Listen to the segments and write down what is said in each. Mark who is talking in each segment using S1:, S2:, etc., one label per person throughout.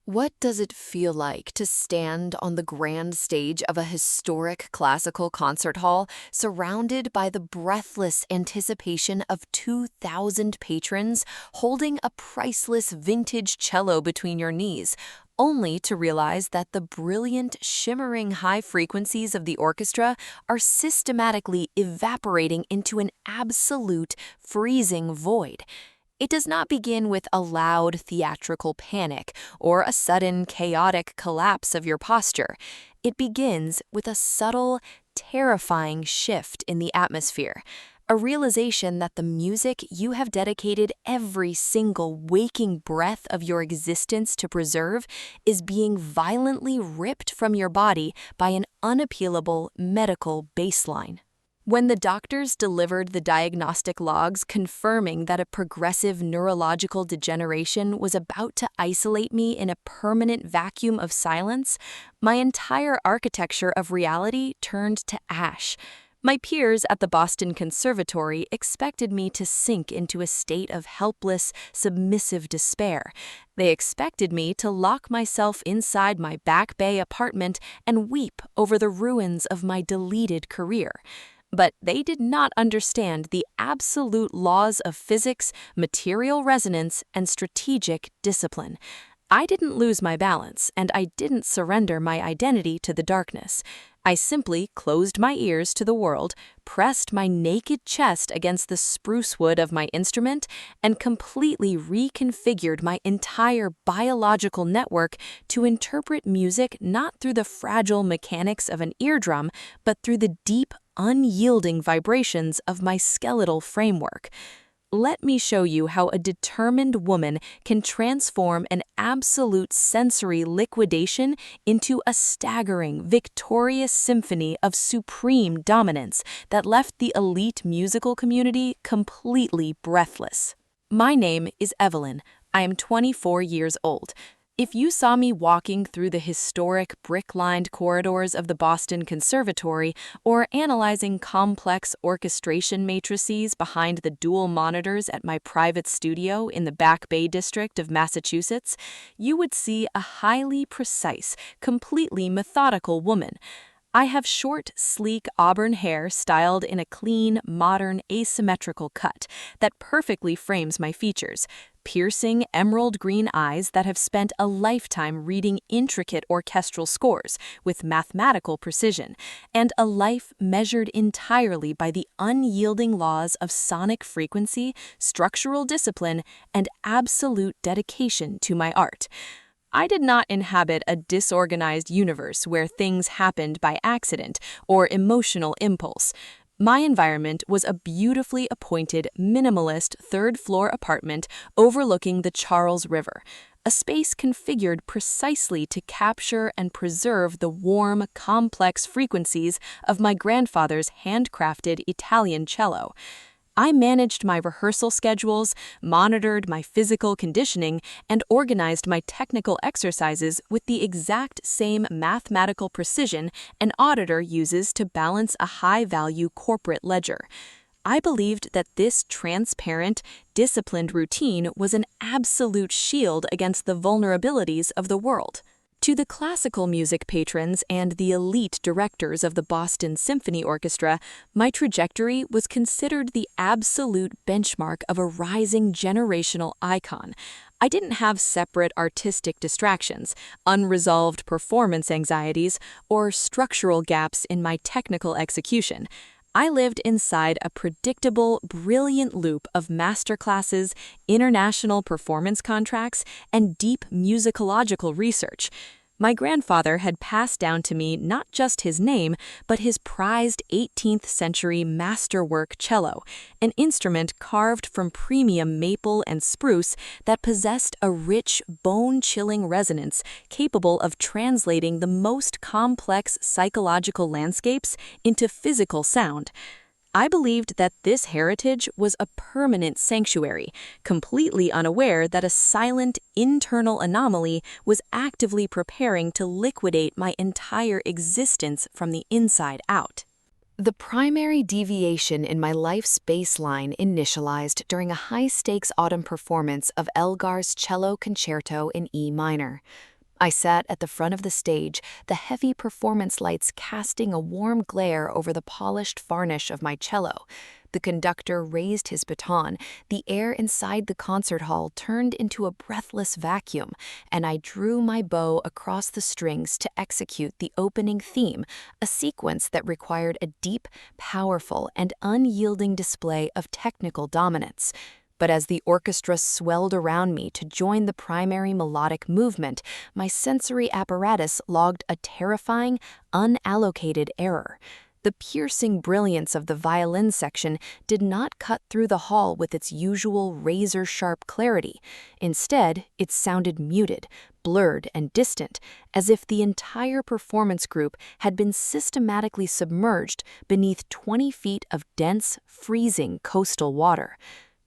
S1: What does it feel like to stand on the grand stage of a historic classical concert hall, surrounded by the breathless anticipation of 2,000 patrons, holding a priceless vintage cello between your knees, only to realize that the brilliant, shimmering high frequencies of the orchestra are systematically evaporating into an absolute, freezing void? It does not begin with a loud theatrical panic or a sudden chaotic collapse of your posture. It begins with a subtle, terrifying shift in the atmosphere, a realization that the music you have dedicated every single waking breath of your existence to preserve is being violently ripped from your body by an unappealable medical baseline. When the doctors delivered the diagnostic logs confirming that a progressive neurological degeneration was about to isolate me in a permanent vacuum of silence, my entire architecture of reality turned to ash. My peers at the Boston Conservatory expected me to sink into a state of helpless, submissive despair. They expected me to lock myself inside my Back Bay apartment and weep over the ruins of my deleted career. But they did not understand the absolute laws of physics, material resonance, and strategic discipline. I didn't lose my balance, and I didn't surrender my identity to the darkness. I simply closed my ears to the world, pressed my naked chest against the spruce wood of my instrument, and completely reconfigured my entire biological network to interpret music not through the fragile mechanics of an eardrum, but through the deep, unyielding vibrations of my skeletal framework. Let me show you how a determined woman can transform an absolute sensory liquidation into a staggering, victorious symphony of supreme dominance that left the elite musical community completely breathless. My name is Evelyn. I am 24 years old. If you saw me walking through the historic brick-lined corridors of the Boston Conservatory or analyzing complex orchestration matrices behind the dual monitors at my private studio in the Back Bay district of Massachusetts, you would see a highly precise, completely methodical woman. I have short, sleek auburn hair styled in a clean, modern, asymmetrical cut that perfectly frames my features, piercing emerald green eyes that have spent a lifetime reading intricate orchestral scores with mathematical precision, and a life measured entirely by the unyielding laws of sonic frequency, structural discipline, and absolute dedication to my art. I did not inhabit a disorganized universe where things happened by accident or emotional impulse. My environment was a beautifully appointed, minimalist third-floor apartment overlooking the Charles River, a space configured precisely to capture and preserve the warm, complex frequencies of my grandfather's handcrafted Italian cello. I managed my rehearsal schedules, monitored my physical conditioning, and organized my technical exercises with the exact same mathematical precision an auditor uses to balance a high-value corporate ledger. I believed that this transparent, disciplined routine was an absolute shield against the vulnerabilities of the world. To the classical music patrons and the elite directors of the Boston Symphony Orchestra, my trajectory was considered the absolute benchmark of a rising generational icon. I didn't have separate artistic distractions, unresolved performance anxieties, or structural gaps in my technical execution. I lived inside a predictable, brilliant loop of masterclasses, international performance contracts, and deep musicological research. My grandfather had passed down to me not just his name, but his prized 18th century masterwork cello, an instrument carved from premium maple and spruce that possessed a rich, bone-chilling resonance capable of translating the most complex psychological landscapes into physical sound. I believed that this heritage was a permanent sanctuary, completely unaware that a silent, internal anomaly was actively preparing to liquidate my entire existence from the inside out. The primary deviation in my life's baseline initialized during a high-stakes autumn performance of Elgar's Cello Concerto in E minor. I sat at the front of the stage, the heavy performance lights casting a warm glare over the polished varnish of my cello. The conductor raised his baton, the air inside the concert hall turned into a breathless vacuum, and I drew my bow across the strings to execute the opening theme, a sequence that required a deep, powerful, and unyielding display of technical dominance. But as the orchestra swelled around me to join the primary melodic movement, my sensory apparatus logged a terrifying, unallocated error. The piercing brilliance of the violin section did not cut through the hall with its usual razor-sharp clarity. Instead, it sounded muted, blurred, and distant, as if the entire performance group had been systematically submerged beneath 20 feet of dense, freezing coastal water.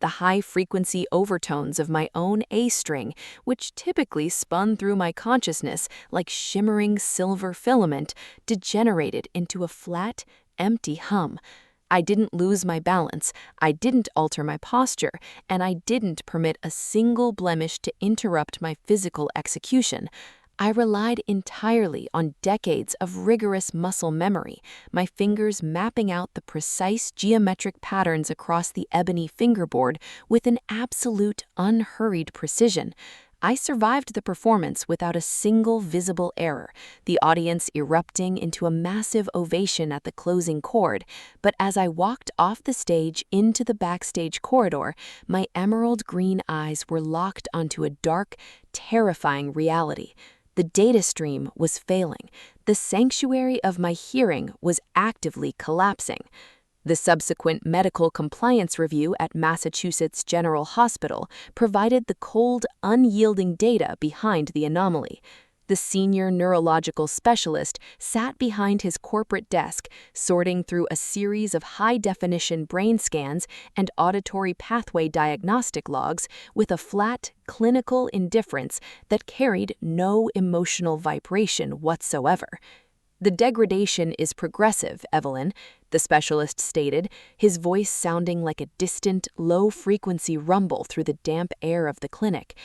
S1: The high-frequency overtones of my own A string, which typically spun through my consciousness like shimmering silver filament, degenerated into a flat, empty hum. I didn't lose my balance, I didn't alter my posture, and I didn't permit a single blemish to interrupt my physical execution. I relied entirely on decades of rigorous muscle memory, my fingers mapping out the precise geometric patterns across the ebony fingerboard with an absolute, unhurried precision. I survived the performance without a single visible error, the audience erupting into a massive ovation at the closing chord. But as I walked off the stage into the backstage corridor, my emerald green eyes were locked onto a dark, terrifying reality. The data stream was failing. The sanctuary of my hearing was actively collapsing. The subsequent medical compliance review at Massachusetts General Hospital provided the cold, unyielding data behind the anomaly. The senior neurological specialist sat behind his corporate desk, sorting through a series of high-definition brain scans and auditory pathway diagnostic logs with a flat, clinical indifference that carried no emotional vibration whatsoever. "The degradation is progressive, Evelyn," the specialist stated, his voice sounding like a distant, low-frequency rumble through the damp air of the clinic.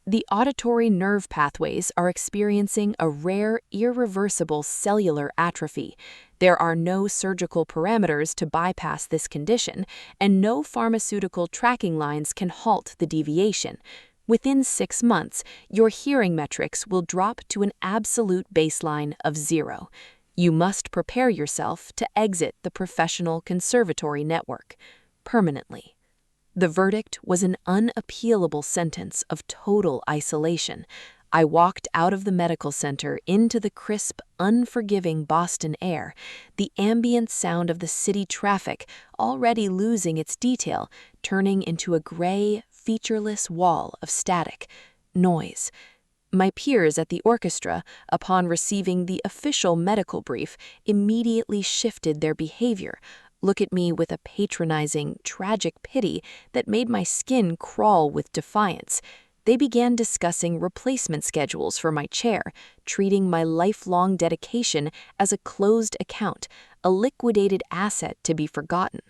S1: "The auditory nerve pathways are experiencing a rare, irreversible cellular atrophy. There are no surgical parameters to bypass this condition, and no pharmaceutical tracking lines can halt the deviation. Within 6 months, your hearing metrics will drop to an absolute baseline of 0. You must prepare yourself to exit the professional conservatory network permanently." The verdict was an unappealable sentence of total isolation. I walked out of the medical center into the crisp, unforgiving Boston air, the ambient sound of the city traffic already losing its detail, turning into a gray, featureless wall of static noise. My peers at the orchestra, upon receiving the official medical brief, immediately shifted their behavior. Look at me with a patronizing, tragic pity that made my skin crawl with defiance. They began discussing replacement schedules for my chair, treating my lifelong dedication as a closed account, a liquidated asset to be forgotten.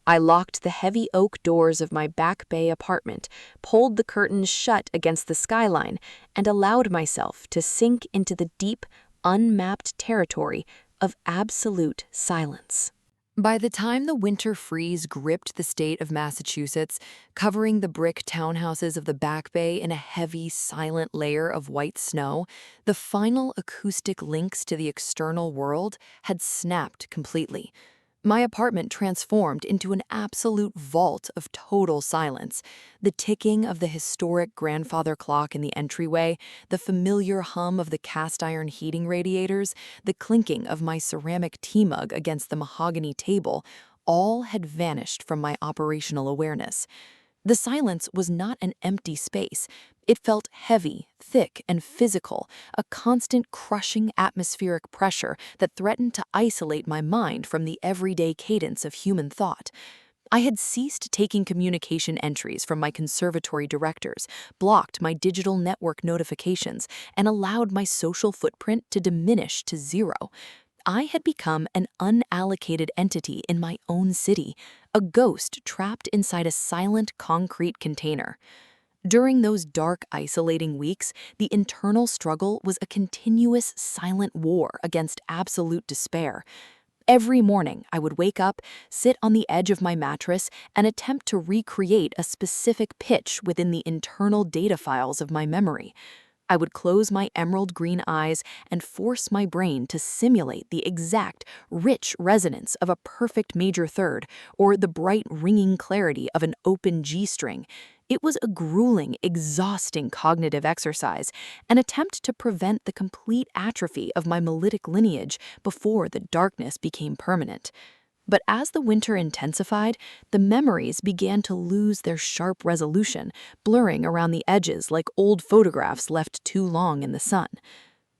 S1: I locked the heavy oak doors of my Back Bay apartment, pulled the curtains shut against the skyline, and allowed myself to sink into the deep, unmapped territory of absolute silence. By the time the winter freeze gripped the state of Massachusetts, covering the brick townhouses of the Back Bay in a heavy, silent layer of white snow, the final acoustic links to the external world had snapped completely. My apartment transformed into an absolute vault of total silence. The ticking of the historic grandfather clock in the entryway, the familiar hum of the cast-iron heating radiators, the clinking of my ceramic tea mug against the mahogany table, all had vanished from my operational awareness. The silence was not an empty space. It felt heavy, thick, and physical, a constant crushing atmospheric pressure that threatened to isolate my mind from the everyday cadence of human thought. I had ceased taking communication entries from my conservatory directors, blocked my digital network notifications, and allowed my social footprint to diminish to 0. I had become an unallocated entity in my own city, a ghost trapped inside a silent concrete container. During those dark, isolating weeks, the internal struggle was a continuous, silent war against absolute despair. Every morning, I would wake up, sit on the edge of my mattress, and attempt to recreate a specific pitch within the internal data files of my memory. I would close my emerald green eyes and force my brain to simulate the exact, rich resonance of a perfect major third or the bright ringing clarity of an open G string. It was a grueling, exhausting cognitive exercise, an attempt to prevent the complete atrophy of my melodic lineage before the darkness became permanent. But as the winter intensified, the memories began to lose their sharp resolution, blurring around the edges like old photographs left too long in the sun.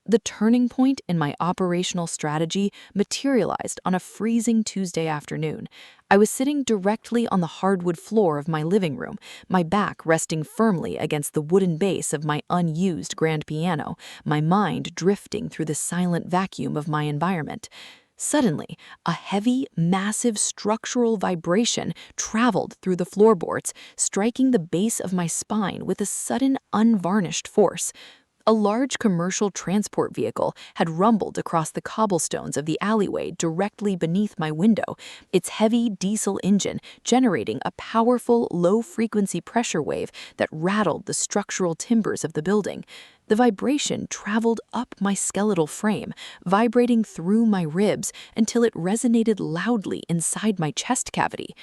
S1: The turning point in my operational strategy materialized on a freezing Tuesday afternoon. I was sitting directly on the hardwood floor of my living room, my back resting firmly against the wooden base of my unused grand piano, my mind drifting through the silent vacuum of my environment. Suddenly, a heavy, massive structural vibration traveled through the floorboards, striking the base of my spine with a sudden, unvarnished force. A large commercial transport vehicle had rumbled across the cobblestones of the alleyway directly beneath my window, its heavy diesel engine generating a powerful, low-frequency pressure wave that rattled the structural timbers of the building. The vibration traveled up my skeletal frame, vibrating through my ribs until it resonated loudly inside my chest cavity.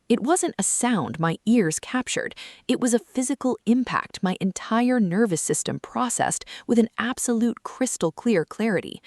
S1: It wasn't a sound my ears captured, it was a physical impact my entire nervous system processed with an absolute crystal clear clarity.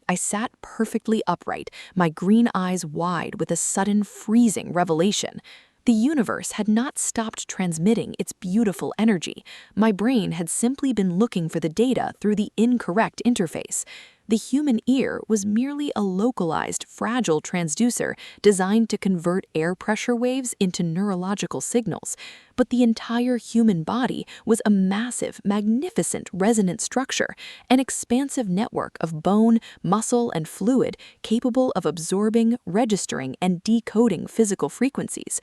S1: I sat perfectly upright, my green eyes wide with a sudden freezing revelation. The universe had not stopped transmitting its beautiful energy. My brain had simply been looking for the data through the incorrect interface. The human ear was merely a localized, fragile transducer designed to convert air pressure waves into neurological signals. But the entire human body was a massive, magnificent resonant structure, an expansive network of bone, muscle, and fluid capable of absorbing, registering, and decoding physical frequencies.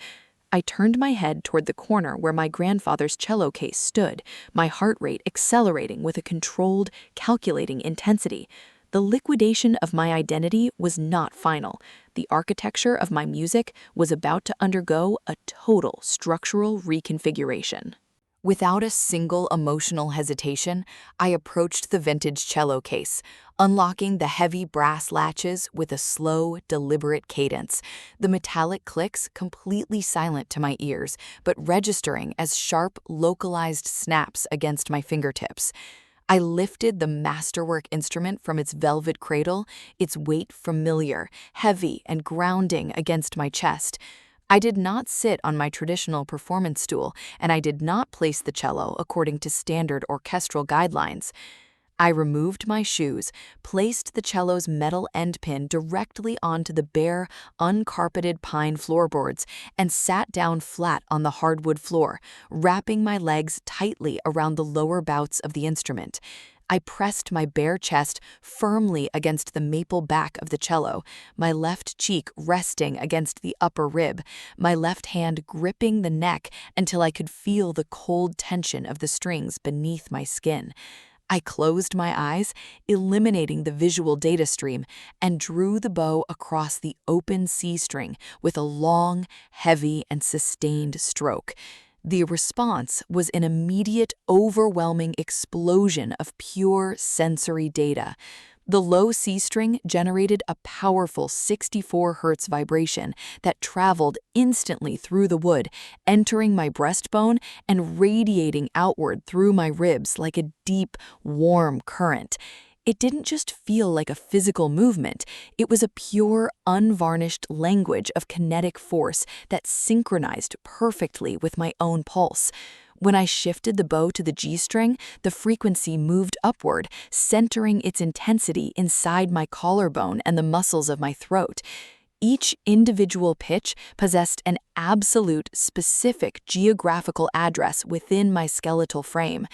S1: I turned my head toward the corner where my grandfather's cello case stood, my heart rate accelerating with a controlled, calculating intensity. The liquidation of my identity was not final. The architecture of my music was about to undergo a total structural reconfiguration. Without a single emotional hesitation, I approached the vintage cello case, unlocking the heavy brass latches with a slow, deliberate cadence, the metallic clicks completely silent to my ears, but registering as sharp, localized snaps against my fingertips. I lifted the masterwork instrument from its velvet cradle, its weight familiar, heavy, and grounding against my chest. I did not sit on my traditional performance stool, and I did not place the cello according to standard orchestral guidelines. I removed my shoes, placed the cello's metal end pin directly onto the bare, uncarpeted pine floorboards, and sat down flat on the hardwood floor, wrapping my legs tightly around the lower bouts of the instrument. I pressed my bare chest firmly against the maple back of the cello, my left cheek resting against the upper rib, my left hand gripping the neck until I could feel the cold tension of the strings beneath my skin. I closed my eyes, eliminating the visual data stream, and drew the bow across the open C string with a long, heavy, and sustained stroke. The response was an immediate, overwhelming explosion of pure sensory data. The low C string generated a powerful 64 Hz vibration that traveled instantly through the wood, entering my breastbone and radiating outward through my ribs like a deep, warm current. It didn't just feel like a physical movement, it was a pure, unvarnished language of kinetic force that synchronized perfectly with my own pulse. When I shifted the bow to the G string, the frequency moved upward, centering its intensity inside my collarbone and the muscles of my throat. Each individual pitch possessed an absolute, specific geographical address within my skeletal frame.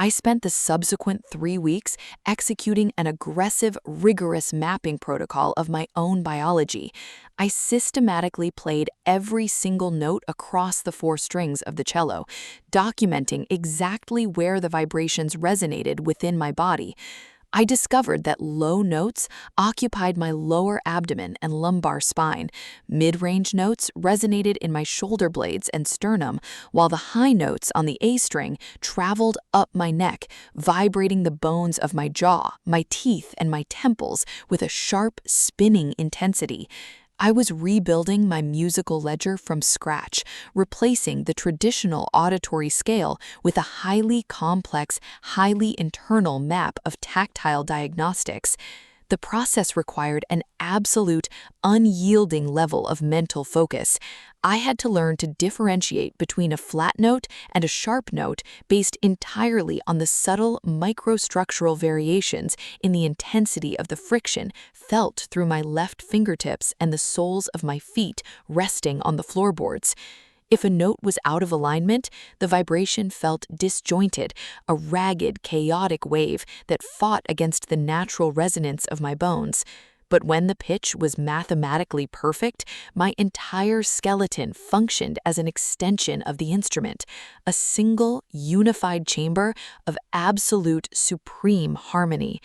S1: I spent the subsequent 3 weeks executing an aggressive, rigorous mapping protocol of my own biology. I systematically played every single note across the 4 strings of the cello, documenting exactly where the vibrations resonated within my body. I discovered that low notes occupied my lower abdomen and lumbar spine. Mid-range notes resonated in my shoulder blades and sternum, while the high notes on the A string traveled up my neck, vibrating the bones of my jaw, my teeth, and my temples with a sharp, spinning intensity. I was rebuilding my musical ledger from scratch, replacing the traditional auditory scale with a highly complex, highly internal map of tactile diagnostics. The process required an absolute, unyielding level of mental focus. I had to learn to differentiate between a flat note and a sharp note based entirely on the subtle microstructural variations in the intensity of the friction felt through my left fingertips and the soles of my feet resting on the floorboards. If a note was out of alignment, the vibration felt disjointed, a ragged, chaotic wave that fought against the natural resonance of my bones. But when the pitch was mathematically perfect, my entire skeleton functioned as an extension of the instrument, a single, unified chamber of absolute, supreme harmony.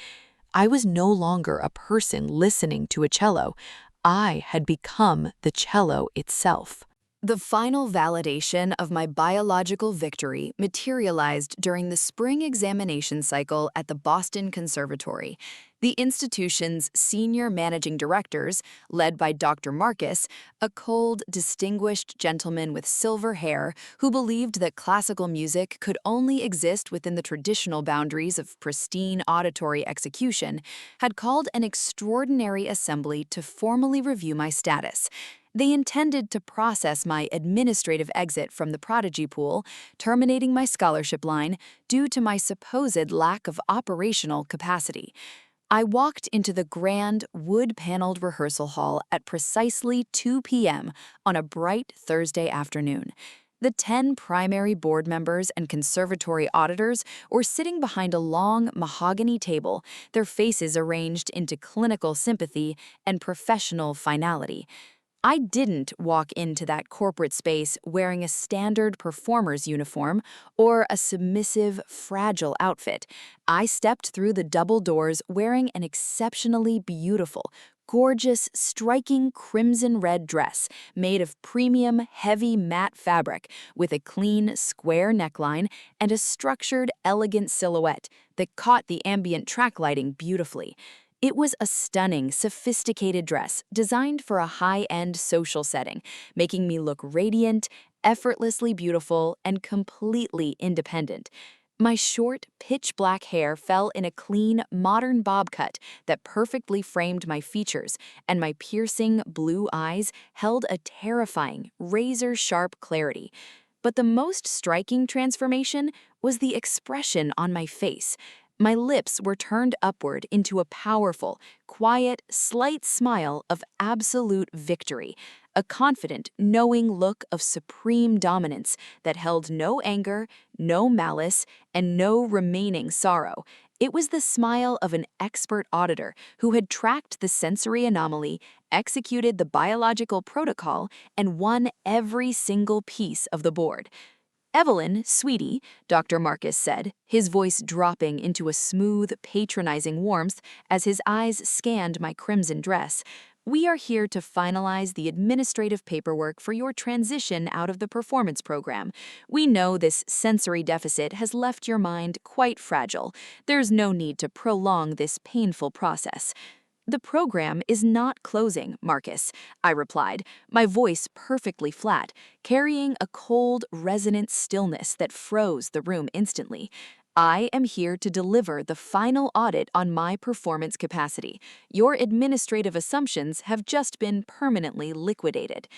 S1: I was no longer a person listening to a cello. I had become the cello itself. The final validation of my biological victory materialized during the spring examination cycle at the Boston Conservatory. The institution's senior managing directors, led by Dr. Marcus, a cold, distinguished gentleman with silver hair who believed that classical music could only exist within the traditional boundaries of pristine auditory execution, had called an extraordinary assembly to formally review my status. They intended to process my administrative exit from the prodigy pool, terminating my scholarship line due to my supposed lack of operational capacity. I walked into the grand, wood-paneled rehearsal hall at precisely 2 p.m. on a bright Thursday afternoon. The 10 primary board members and conservatory auditors were sitting behind a long mahogany table, their faces arranged into clinical sympathy and professional finality. I didn't walk into that corporate space wearing a standard performer's uniform or a submissive, fragile outfit. I stepped through the double doors wearing an exceptionally beautiful, gorgeous, striking crimson-red dress made of premium, heavy matte fabric with a clean, square neckline and a structured, elegant silhouette that caught the ambient track lighting beautifully. It was a stunning, sophisticated dress designed for a high-end social setting, making me look radiant, effortlessly beautiful, and completely independent. My short, pitch-black hair fell in a clean, modern bob cut that perfectly framed my features, and my piercing, blue eyes held a terrifying, razor-sharp clarity. But the most striking transformation was the expression on my face. My lips were turned upward into a powerful, quiet, slight smile of absolute victory, a confident, knowing look of supreme dominance that held no anger, no malice, and no remaining sorrow. It was the smile of an expert auditor who had tracked the sensory anomaly, executed the biological protocol, and won every single piece of the board. "Evelyn, sweetie," Dr. Marcus said, his voice dropping into a smooth, patronizing warmth as his eyes scanned my crimson dress, "we are here to finalize the administrative paperwork for your transition out of the performance program. We know this sensory deficit has left your mind quite fragile. There's no need to prolong this painful process." "The program is not closing, Marcus," I replied, my voice perfectly flat, carrying a cold, resonant stillness that froze the room instantly. "I am here to deliver the final audit on my performance capacity. Your administrative assumptions have just been permanently liquidated."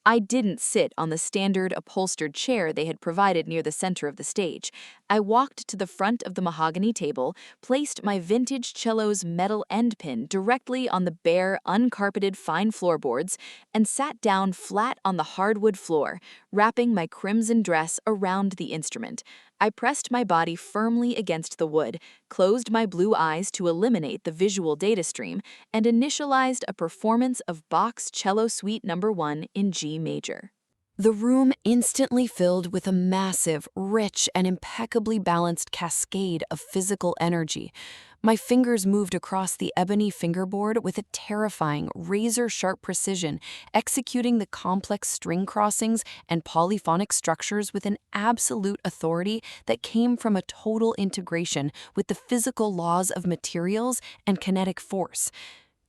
S1: I didn't sit on the standard upholstered chair they had provided near the center of the stage.
S2: I walked to the front of the mahogany table, placed my vintage cello's metal end pin directly on the bare, uncarpeted fine floorboards, and sat down flat on the hardwood floor, wrapping my crimson dress around the instrument. I pressed my body firmly against the wood, closed my blue eyes to eliminate the visual data stream, and initialized a performance of Bach's Cello Suite No. 1 in G major.
S1: The room instantly filled with a massive, rich, and impeccably balanced cascade of physical energy. My fingers moved across the ebony fingerboard with a terrifying, razor-sharp precision, executing the complex string crossings and polyphonic structures with an absolute authority that came from a total integration with the physical laws of materials and kinetic force.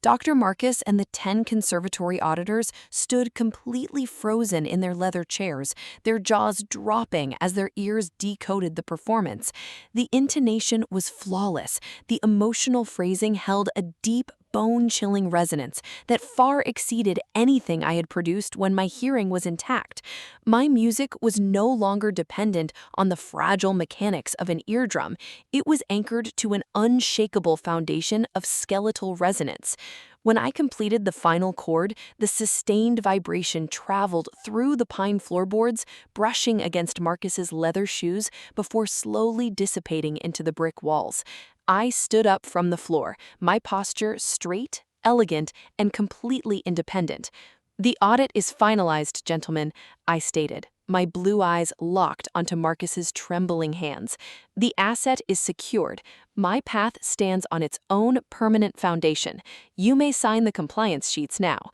S1: Dr. Marcus and the 10 conservatory auditors stood completely frozen in their leather chairs, their jaws dropping as their ears decoded the performance. The intonation was flawless. The emotional phrasing held a deep, bone-chilling resonance that far exceeded anything I had produced when my hearing was intact. My music was no longer dependent on the fragile mechanics of an eardrum. It was anchored to an unshakable foundation of skeletal resonance. When I completed the final chord, the sustained vibration traveled through the pine floorboards, brushing against Marcus's leather shoes before slowly dissipating into the brick walls. I stood up from the floor, my posture straight, elegant, and completely independent. "The audit is finalized, gentlemen," I stated, my blue eyes locked onto Marcus's trembling hands. "The asset is secured. My path stands on its own permanent foundation. You may sign the compliance sheets now."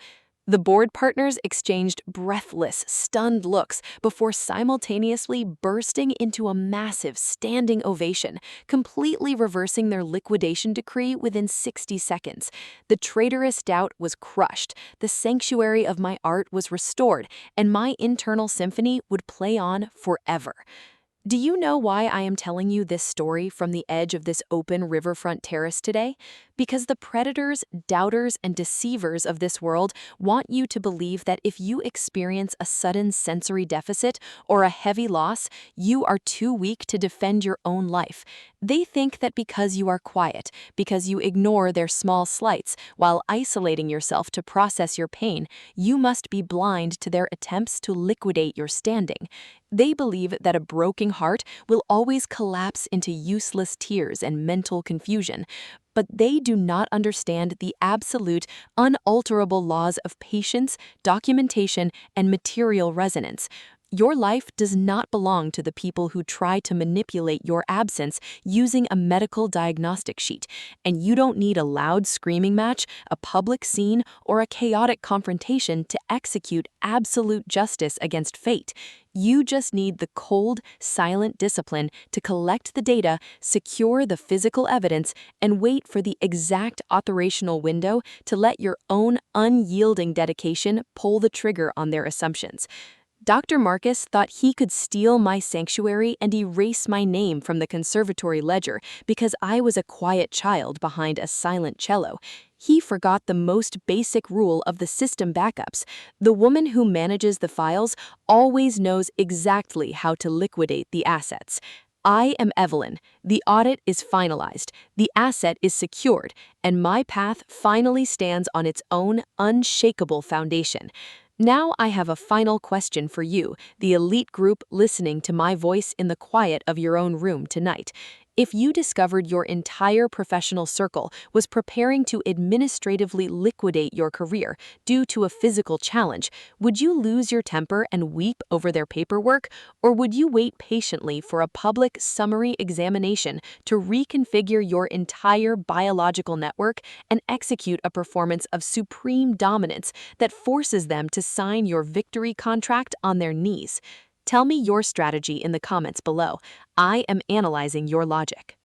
S1: The board partners exchanged breathless, stunned looks before simultaneously bursting into a massive standing ovation, completely reversing their liquidation decree within 60 seconds. The traitorous doubt was crushed, the sanctuary of my art was restored, and my internal symphony would play on forever. Do you know why I am telling you this story from the edge of this open riverfront terrace today? Because the predators, doubters, and deceivers of this world want you to believe that if you experience a sudden sensory deficit or a heavy loss, you are too weak to defend your own life. They think that because you are quiet, because you ignore their small slights while isolating yourself to process your pain, you must be blind to their attempts to liquidate your standing. They believe that a broken heart will always collapse into useless tears and mental confusion, but they do not understand the absolute, unalterable laws of patience, documentation, and material resonance. Your life does not belong to the people who try to manipulate your absence using a medical diagnostic sheet, and you don't need a loud screaming match, a public scene, or a chaotic confrontation to execute absolute justice against fate. You just need the cold, silent discipline to collect the data, secure the physical evidence, and wait for the exact authorizational window to let your own unyielding dedication pull the trigger on their assumptions. Dr. Marcus thought he could steal my sanctuary and erase my name from the conservatory ledger because I was a quiet child behind a silent cello. He forgot the most basic rule of the system backups. The woman who manages the files always knows exactly how to liquidate the assets. I am Evelyn. The audit is finalized, the asset is secured, and my path finally stands on its own unshakable foundation. Now I have a final question for you, the elite group listening to my voice in the quiet of your own room tonight. If you discovered your entire professional circle was preparing to administratively liquidate your career due to a physical challenge, would you lose your temper and weep over their paperwork, or would you wait patiently for a public summary examination to reconfigure your entire biological network and execute a performance of supreme dominance that forces them to sign your victory contract on their knees? Tell me your strategy in the comments below. I am analyzing your logic.